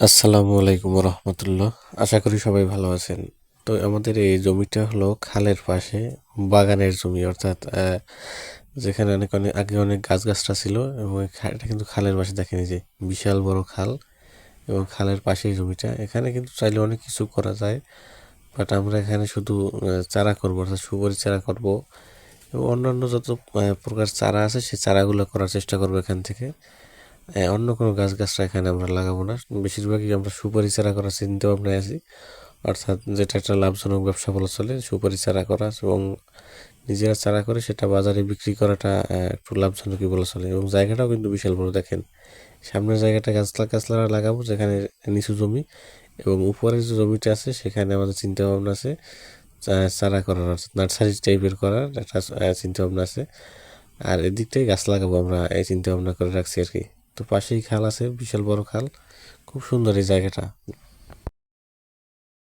আসসালামু আলাইকুম রহমতুল্লাহ। আশা করি সবাই ভালো আছেন। তো আমাদের এই জমিটা হলো খালের পাশে, বাগানের জমি, অর্থাৎ যেখানে অনেক অনেক আগে অনেক গাছগাছরা ছিল, এবং এটা কিন্তু খালের পাশে, দেখেন এই যে বিশাল বড় খাল, এবং খালের পাশেই জমিটা। এখানে কিন্তু চাইলে অনেক কিছু করা যায়, বাট আমরা এখানে শুধু চারা করবো, অর্থাৎ সুপারি চারা করব, এবং অন্যান্য যত প্রকার চারা আছে সেই চারাগুলো করার চেষ্টা করবো এখান থেকে। অন্য কোনো গাছগাছরা এখানে আমরা লাগাবো না, বেশিরভাগই আমরা সুপারি চারা করার চিন্তা ভাবনায় আছি। অর্থাৎ যেটা একটা লাভজনক ব্যবসা বলা চলে, সুপারি চারা করা, এবং নিজেরা চারা করে সেটা বাজারে বিক্রি করাটা একটু লাভজনকই বলা চলে। এবং জায়গাটাও কিন্তু বিশাল বড়, দেখেন সামনের জায়গাটা গাছলা গাছলা লাগাবো, যেখানে নিচু জমি, এবং উপরের যে জমিটা আছে সেখানে আমাদের চিন্তা ভাবনা আছে চারা করার, অর্থাৎ নার্সারি টাইপের করার একটা চিন্তা ভাবনা আছে। আর এদিকটাই গাছ লাগাবো আমরা, এই চিন্তা ভাবনা করে রাখছি আর কি। তো পাশেই খাল আছে, বিশাল বড় খাল, খুব সুন্দর এই জায়গাটা।